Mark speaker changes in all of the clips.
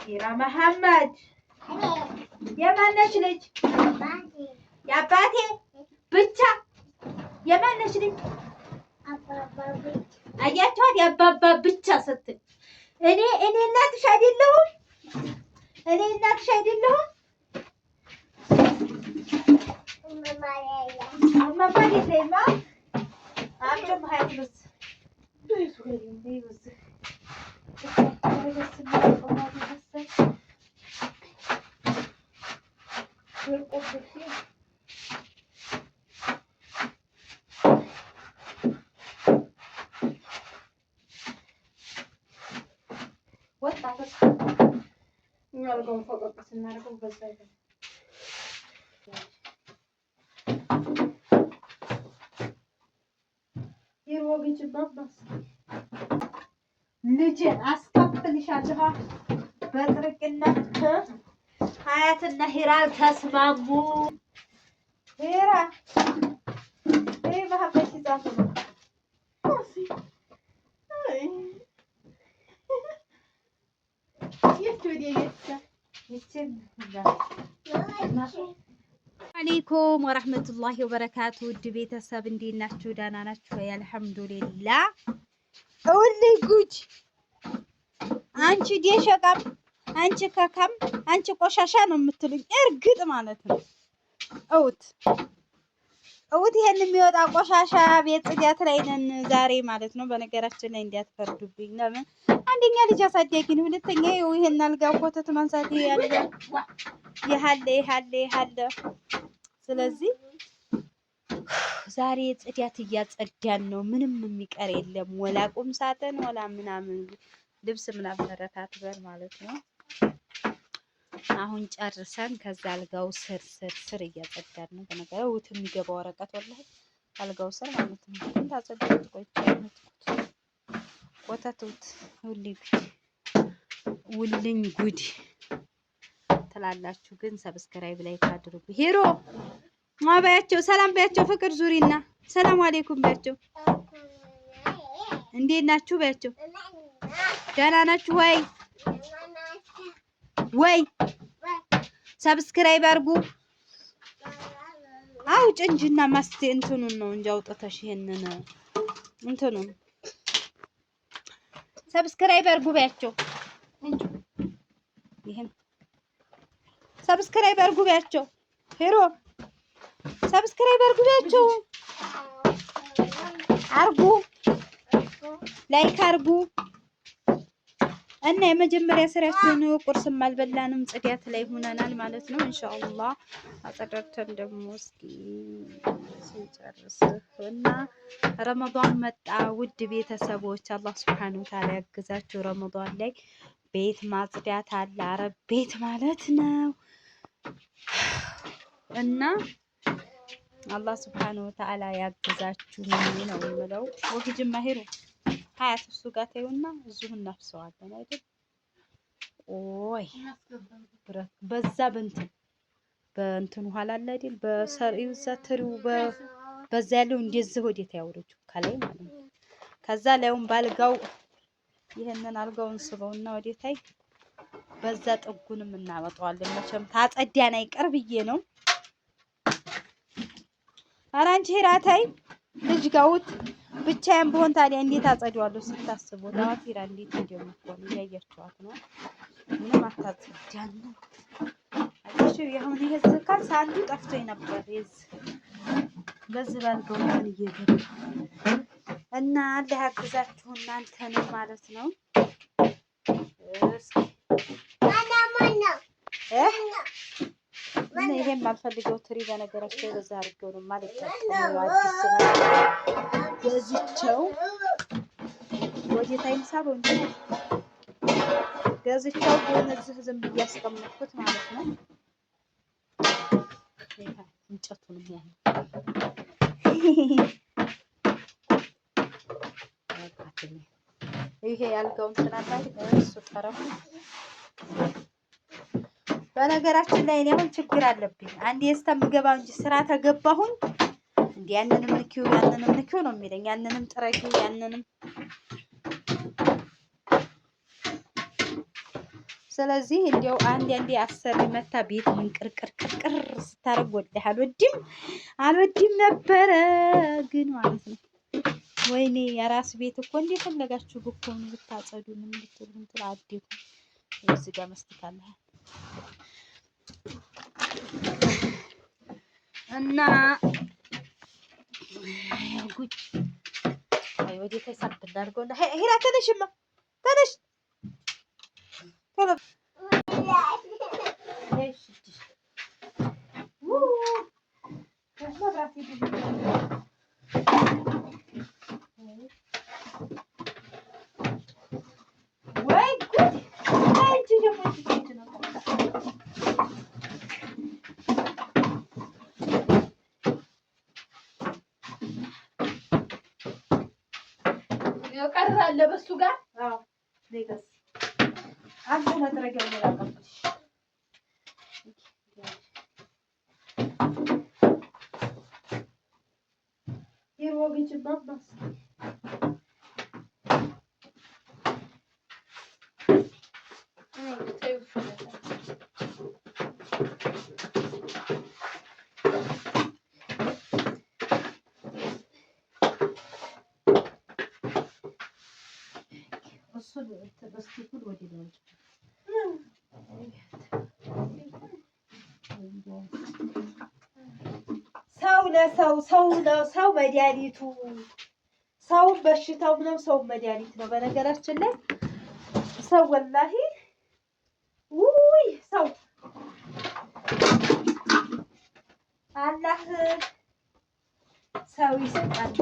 Speaker 1: ሂራ መሐመድ የማነች ልጅ? የአባቴ ብቻ። የማነች ልጅ? አያችኋት? የአባባ ብቻ ስትል እኔ እናትሽ አይደለሁም? እኔ እናትሽ አይደለሁም? እማማ የለኝማ። አምጪም ሀይሉስ አልጋውን ፈቀቅ ስናደርገው በዛ አይደል ይሮግጭ ባባስ ልጄን አስከፍልሻለሁ። በጥርቅነት ሀያትና ሂራ ተስማሙ። ሂራ በሀበሽ ዛፍ ነው አለይኩም ወራህመቱላሂ ወበረካቱ። ውድ ቤተሰብ እንዴት ናችሁ? ደህና ናችሁ? አልሐምዱሊላህ። እውልይ ጉድ! አንቺ ዴሸቃም፣ አንቺ ከካም፣ አንቺ ቆሻሻ ነው የምትሉኝ እርግጥ ማለት ነው። እውት ይሄን የሚወጣ ቆሻሻ ቤት ጽዳት ላይ ነን ዛሬ ማለት ነው። በነገራችን ላይ እንዲያትፈርዱብኝ። ለምን አንደኛ ልጅ አሳዳጊ ነው፣ ሁለተኛ ይሄን አልጋ ኮተት ማንሳት ያለ። ስለዚህ ዛሬ ጽዳት እያጸዳን ነው። ምንም የሚቀር የለም። ወላ ቁም ሳጥን ወላ ምናምን ልብስ ምናምን ተረታትበን ማለት ነው። አሁን ጨርሰን ከዛ አልጋው ስር እያጸዳን ነው። በነገራው ውት የሚገባ ወረቀት ወላሂ አልጋው ስር ማለት ነው። ግን ታጸዳት ቆተቱት ውልኝ ጉድ ትላላችሁ። ግን ሰብስክራይብ ላይ ካድርጉ። ሄሮ ማባያቸው ሰላም ባያቸው፣ ፍቅር ዙሪና ሰላም አለይኩም ባያቸው። እንዴት ናችሁ ባያቸው። ደህና ናችሁ ወይ? ሰብስክራይብ አድርጉ። አውጭ እንጂና ማስቴ እንትኑን ነው እንጂ አውጥተሽ ይሄንን እንትኑን ሰብስክራይብ አድርጉ ባያቸው። ይሄን ሰብስክራይብ አድርጉ ባያቸው። ሄሮ ሰብስክራይብ አድርጉ ባያቸው። ላይክ አድርጉ እና የመጀመሪያ ስራችን ቁርስም አልበላንም፣ ጽዳት ላይ ሆነናል ማለት ነው። ኢንሻአላህ አጸዳድተን ደግሞ እስኪ ስንጨርስ እና ረመዳን መጣ። ውድ ቤተሰቦች አላህ Subhanahu Wa Ta'ala ያግዛችሁ። ረመዳን ላይ ቤት ማጽዳት አለ፣ አረብ ቤት ማለት ነው። እና አላህ Subhanahu Wa Ta'ala ያግዛችሁ ነው የምለው። ወግጅ ማሄሩ ሀያት እሱ ጋር ተይውና እዚሁ እናፍሰዋለን አይደል? ኦይ በዛ በእንትን ኋላ አለ አይደል? በሰሪው ዘትሪው በዛ ያለው እንደዚህ ወዴት ያወረችው ከላይ ማለት ነው። ከዛ ላይውን ባልጋው ይሄንን አልጋውን ስበውና ወዴታይ በዛ ጥጉንም እናመጣዋለን። መቼም ታጸዳን አይቀር ብዬ ነው። ኧረ አንቺ ሂራታይ ልጅ ጋውት ብቻዬን ብሆን ታዲያ እንዴት አጸዳዋለሁ? ስታስቡ ዳዋፊራ እንዴት እንደምትሆን እያያችኋት ነው። ምንም አታጸዳን ነው አዲሱ ያሁን ይሄ ዝካል ሳንዱ ጠፍቶኝ ነበር። በዚህ ባልገው ምን እየገባ እና አላህ ያግዛችሁ እናንተንም ማለት ነው። እስኪ እና ይሄም አልፈልገው ትሪ በነገራቸው በዛ አድርገው ነው ማለት ነው። አዲስ ነው ገዝቼው ወዴታ ይምሳበው እንጂ ገዝቼው ግን እዚህ ዝም ብዬ ያስቀመጥኩት ማለት ነው። እንጨቱንም ያህል ይሄ ያልጋውን ትናንት እሱ ተረፉ። በነገራችን ላይ እኔ አሁን ችግር አለብኝ። አንዴ እስከምገባው እንጂ ስራ ተገባሁኝ እንዴ ያንንም ንኪው ነው የሚለኝ። ያንንም ጥረጊው ያንንም ስለዚህ እንዲያው አንዴ አሰሪ መታ ቤት ምን ቅርቅር ስታረግ ወላሂ አልወድም ነበረ ግን ማለት ነው። ወይኔ የራስ ቤት እኮ እንደፈለጋችሁ ብትሆኑ ብታጸዱ ምን ልትሉ ትላዴሁ እዚህ ጋር መስጥታለህ እና ጉድ አይ ወዴት ተሳብ እንዳርገውና ሄራ ተነሽማ ተነሽ ቶሎ
Speaker 2: ቀራለ በሱ ጋር
Speaker 1: አዎ ለይተስ አንተ መጥረጊያው ለላቀምሽ ይሮግጭ ባባስ በስቲኩል ወዲ ነው ሰው መድኃኒቱ ሰው በሽታው ነው። ሰው መድኃኒት ነው። በነገራችን ላይ ሰው ወላሂ ውይ ሰው አላህ ሰው ይሰጣል።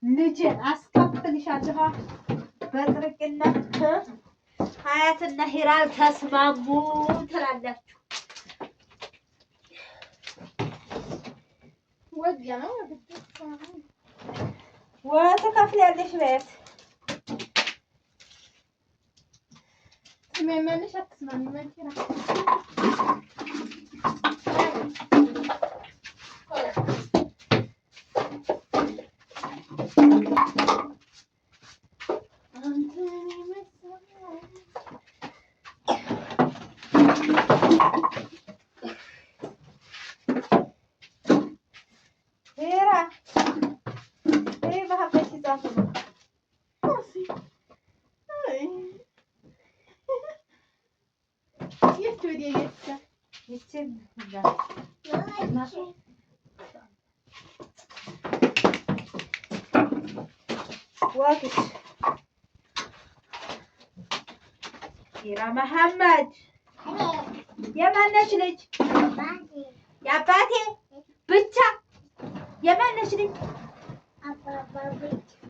Speaker 1: ልጅን አስከፍልሻለሁ በጥርቅነት ሀያትና ሂራል ተስማሙ ትላላችሁ።
Speaker 2: ወዲያ ነው
Speaker 1: ወተከፍያለሽ በያት
Speaker 2: ትመመንሽ አትስማሚ መኪና
Speaker 1: ዋቂት ሂራ መሐመድ የማነች ልጅ? የአባቴ ብቻ። የማነች ልጅ?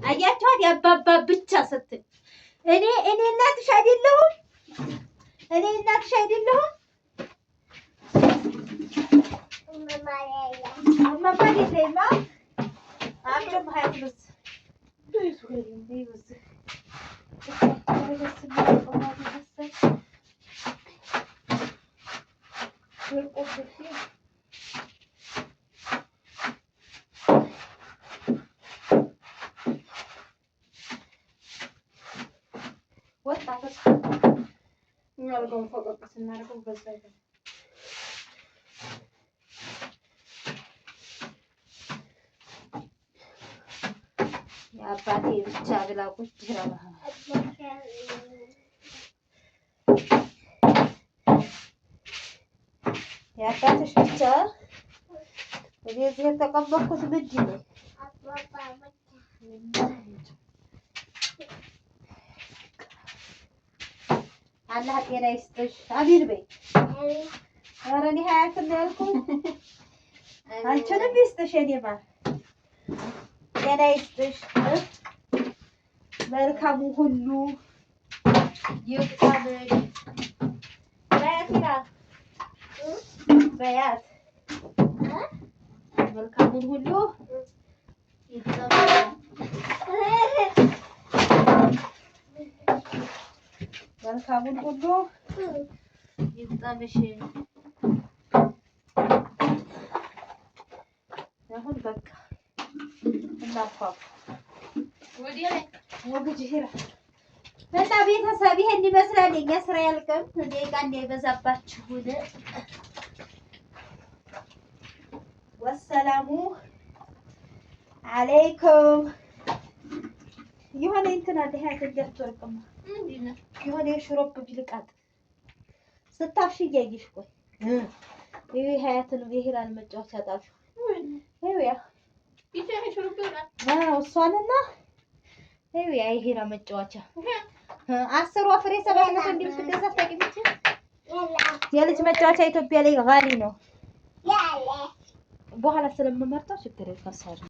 Speaker 1: አያችኋት? የአባባ ብቻ ስትል እኔ እናትሽ አይደለሁም? እኔ እናትሽ አይደለሁም? እማማ አምጪም ሀይልስ የአባቴ ብቻ ብላ ቁጭ ይላል። የአባትሽ ብቻ እዚህ የተቀበልኩት ምንድን ነው? አላህ ጤና ይስጥሽ። አሚን በይ። ኧረ እኔ ሀያት ነው ያልኩት። አንቺንም ይስጥሽ የኔ ማር ጤና ይስጥሽ። መልካሙ ሁሉ ይቅጠምሽ። በያት ይላል በያት መልካሙን ሁሉ ይቅጠምሽ። መልካሙን ሁሉ ይቅጠምሽ። አሁን በቃ እናፋፍ ወዲያ ወግጅ ሂራ እና ቤተሰብ ይሄን ይመስላል። የኛ ስራ ያልቅም ደቂቃ እንዳይበዛባችሁ። ወሰላሙ አለይኩም። የሆነ እንትን አለ ሀያት እንዳትወርቅማ የሆነ የሽሮብ ብልቃጥ ስታፍሽ እያየሽ ቆይ ይሄ ሀያትን የሂራን መጫወቻ ጣልሽው ይሄ እሷንና ይሄ የሂራ መጫወቻ 10 ፍሬ 700 እንደምትገዛ ታውቂያለሽ። የልጅ መጫወቻ ኢትዮጵያ ላይ ጋሊ ነው። በኋላ ስለምመርጠው ችግር የለም።